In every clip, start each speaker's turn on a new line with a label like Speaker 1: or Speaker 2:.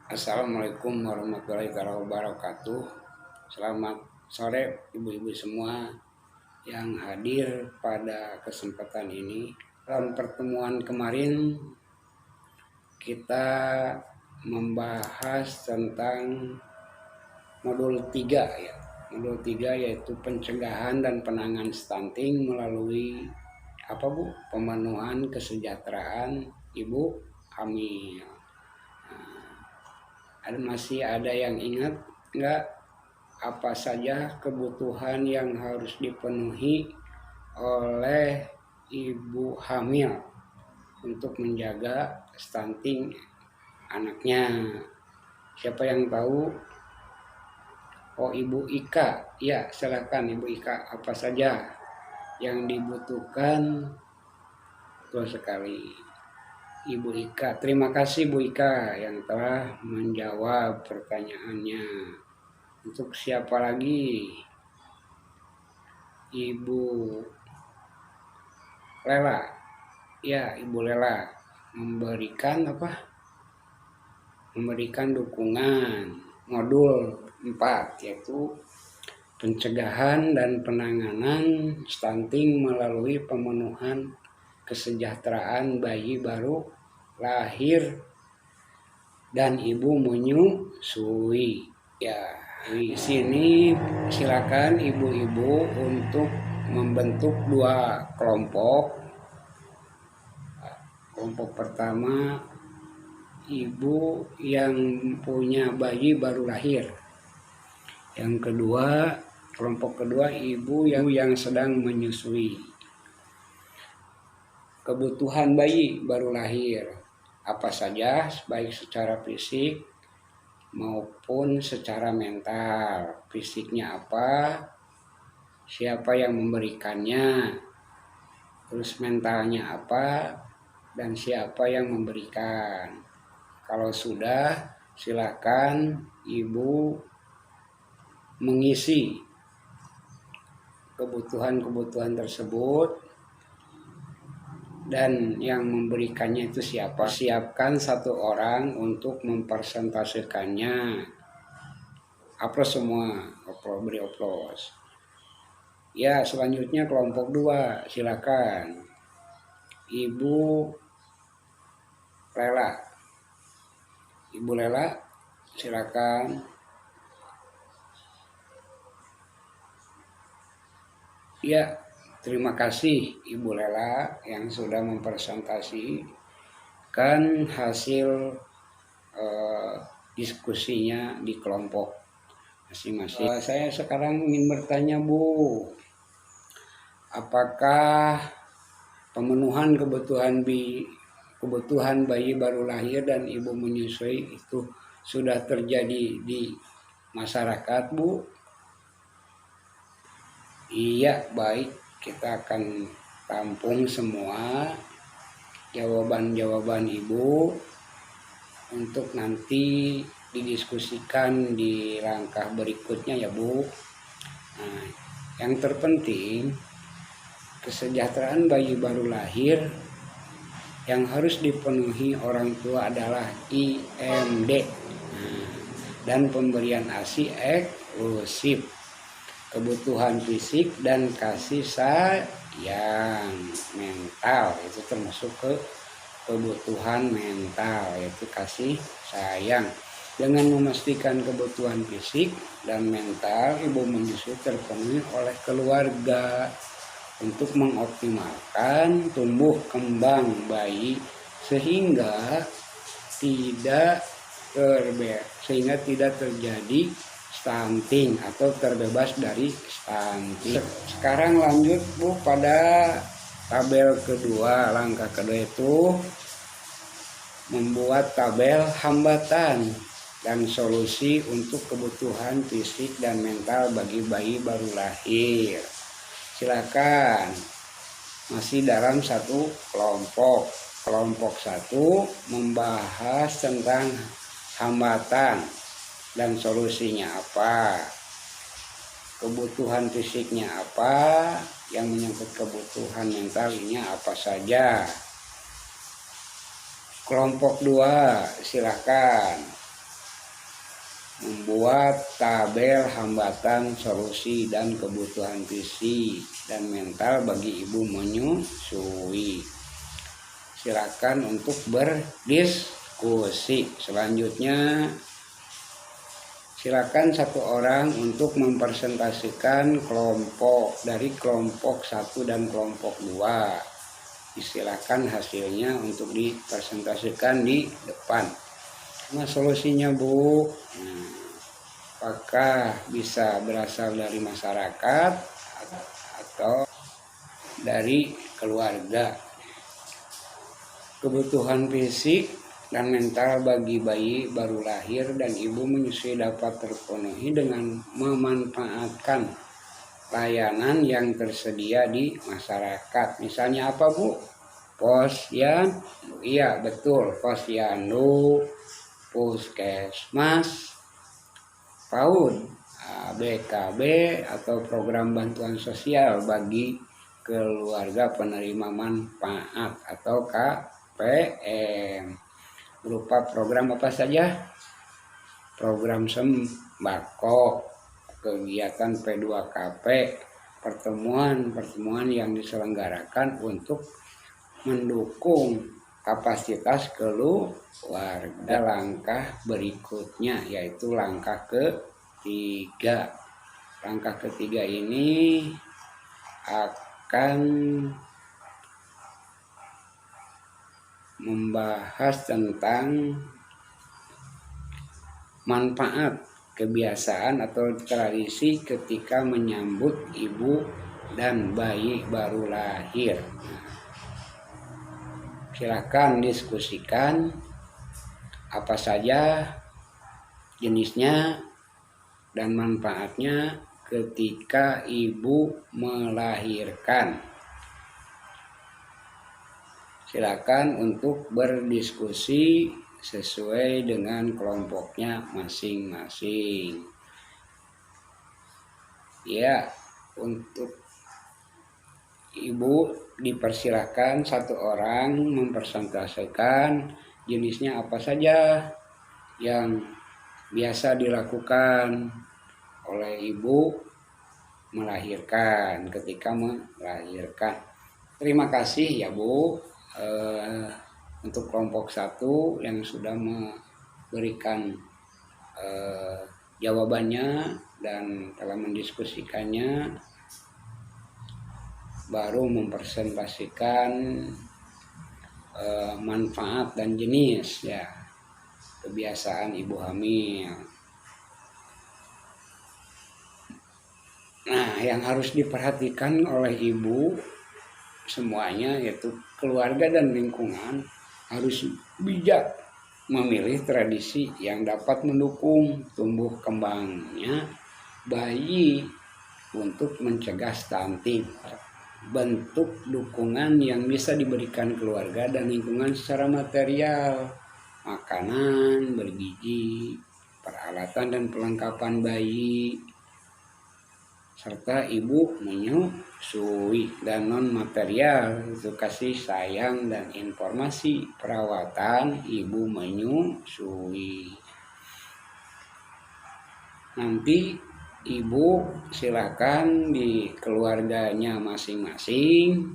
Speaker 1: Assalamualaikum warahmatullahi wabarakatuh. Selamat sore ibu-ibu semua yang hadir pada kesempatan ini. Dalam pertemuan kemarin kita membahas tentang modul 3 ya. Modul 3 yaitu pencegahan dan penanganan stunting melalui pemenuhan kesejahteraan ibu hamil. Masih ada yang ingat nggak apa saja kebutuhan yang harus dipenuhi oleh ibu hamil untuk menjaga stunting anaknya? Siapa yang tahu? Oh, Ibu Ika. Ya, silakan Ibu Ika, apa saja yang dibutuhkan? Betul sekali. Ibu Ika, terima kasih Bu Ika yang telah menjawab pertanyaannya. Untuk siapa lagi? Ibu Lela. Ya, Ibu Lela memberikan memberikan dukungan modul 4 yaitu pencegahan dan penanganan stunting melalui pemenuhan kesejahteraan bayi baru lahir dan ibu menyusui. Ya, di sini silakan ibu-ibu untuk membentuk 2 kelompok. Kelompok pertama ibu yang punya bayi baru lahir. Yang kedua, kelompok kedua ibu yang sedang menyusui. Kebutuhan bayi baru lahir apa saja, baik secara fisik maupun secara mental. Fisiknya apa, siapa yang memberikannya, terus mentalnya apa, dan siapa yang memberikan. Kalau sudah, silakan ibu mengisi kebutuhan-kebutuhan tersebut. Dan yang memberikannya itu siapa? Siapkan 1 orang untuk mempresentasikannya. Aplaus semua, beri aplaus. Ya, selanjutnya kelompok 2, silakan Ibu Lela. Ibu Lela, silakan. Ya, terima kasih Ibu Lela yang sudah mempresentasikan hasil diskusinya di kelompok masing-masing. Saya sekarang ingin bertanya Bu, apakah pemenuhan kebutuhan bayi baru lahir dan ibu menyusui itu sudah terjadi di masyarakat Bu? Iya, baik, kita akan tampung semua jawaban-jawaban Ibu untuk nanti didiskusikan di langkah berikutnya ya Bu. Nah, yang terpenting kesejahteraan bayi baru lahir yang harus dipenuhi orang tua adalah IMD dan pemberian ASI eksklusif, kebutuhan fisik dan kasih sayang mental, itu termasuk ke kebutuhan mental yaitu kasih sayang. Dengan memastikan kebutuhan fisik dan mental ibu menyusui terpenuhi oleh keluarga untuk mengoptimalkan tumbuh kembang bayi sehingga tidak terjadi stunting atau terbebas dari stunting. Sekarang lanjut Bu pada tabel kedua. Langkah kedua itu membuat tabel hambatan dan solusi untuk kebutuhan fisik dan mental bagi bayi baru lahir. Silakan, masih dalam 1 kelompok. Kelompok 1 membahas tentang hambatan dan solusinya apa, kebutuhan fisiknya apa, yang menyangkut kebutuhan mentalnya apa saja. Kelompok 2 silakan membuat tabel hambatan, solusi, dan kebutuhan fisik dan mental bagi ibu menyusui. Silakan untuk berdiskusi. Selanjutnya, silakan satu orang untuk mempresentasikan kelompok dari kelompok 1 dan kelompok 2. Silakan hasilnya untuk dipresentasikan di depan. Nah, solusinya Bu, apakah bisa berasal dari masyarakat atau dari keluarga? Kebutuhan fisik dan mental bagi bayi baru lahir dan ibu menyusui dapat terpenuhi dengan memanfaatkan layanan yang tersedia di masyarakat. Misalnya apa Bu? Posyandu. Iya betul, posyandu, puskesmas, PAUD, BKB atau program bantuan sosial bagi keluarga penerima manfaat atau KPM. Berupa program apa saja? Program sembako, kegiatan P2KP, pertemuan yang diselenggarakan untuk mendukung kapasitas keluarga. Langkah berikutnya yaitu langkah ketiga. Langkah ketiga ini akan membahas tentang manfaat, kebiasaan atau tradisi ketika menyambut ibu dan bayi baru lahir. Silakan diskusikan apa saja jenisnya dan manfaatnya ketika ibu melahirkan. Silakan untuk berdiskusi sesuai dengan kelompoknya masing-masing. Ya, untuk ibu dipersilakan satu orang mempresentasikan jenisnya apa saja yang biasa dilakukan oleh ibu melahirkan, ketika melahirkan. Terima kasih ya Bu untuk kelompok 1 yang sudah memberikan jawabannya dan telah mendiskusikannya, baru mempresentasikan manfaat dan jenis ya kebiasaan ibu hamil. Nah, yang harus diperhatikan oleh ibu semuanya yaitu keluarga dan lingkungan harus bijak memilih tradisi yang dapat mendukung tumbuh kembangnya bayi untuk mencegah stunting. Bentuk dukungan yang bisa diberikan keluarga dan lingkungan secara material, makanan bergizi, peralatan dan perlengkapan bayi, serta ibu menyusui, dan non material itu kasih sayang dan informasi perawatan ibu menyusui. Nanti ibu silakan di keluarganya masing-masing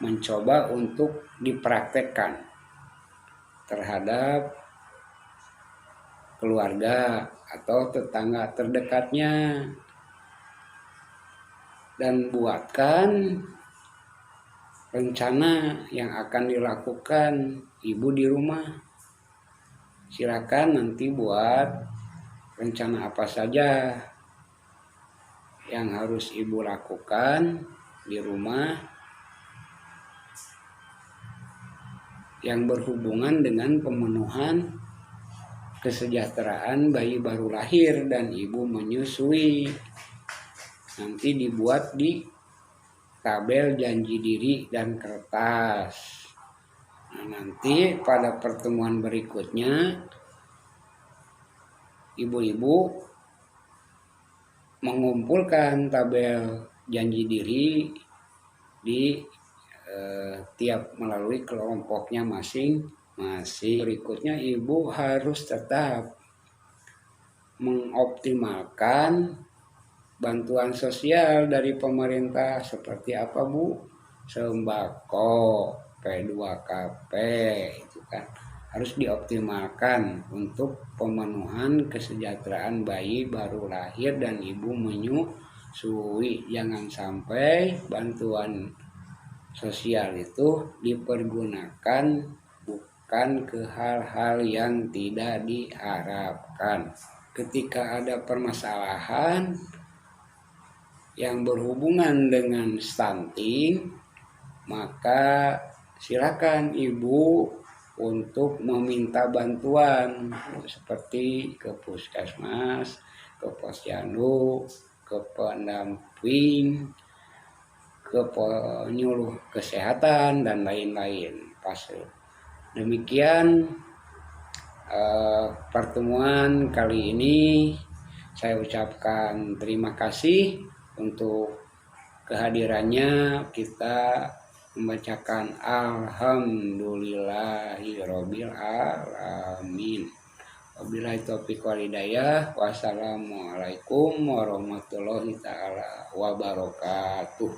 Speaker 1: mencoba untuk dipraktekkan terhadap keluarga atau tetangga terdekatnya, dan buatkan rencana yang akan dilakukan ibu di rumah. Silakan nanti buat rencana apa saja yang harus ibu lakukan di rumah yang berhubungan dengan pemenuhan kesejahteraan bayi baru lahir dan ibu menyusui. Nanti dibuat di tabel janji diri dan kertas. Nah, nanti pada pertemuan berikutnya ibu-ibu mengumpulkan tabel janji diri di tiap melalui kelompoknya masing Masih berikutnya ibu harus tetap mengoptimalkan bantuan sosial dari pemerintah seperti apa Bu? Sembako, P2KP itu kan harus dioptimalkan untuk pemenuhan kesejahteraan bayi baru lahir dan ibu menyusui. Jangan sampai bantuan sosial itu dipergunakan bukan ke hal-hal yang tidak diharapkan. Ketika ada permasalahan yang berhubungan dengan stunting, maka silakan ibu untuk meminta bantuan seperti ke puskesmas, ke posyandu, ke pendamping, ke penyuluh kesehatan dan lain-lain. Demikian pertemuan kali ini. Saya ucapkan terima kasih untuk kehadirannya. Kita membacakan alhamdulillahirabbil alamin. Wabillahi taufiq wal hidayah. Wassalamualaikum warahmatullahi taala wabarakatuh.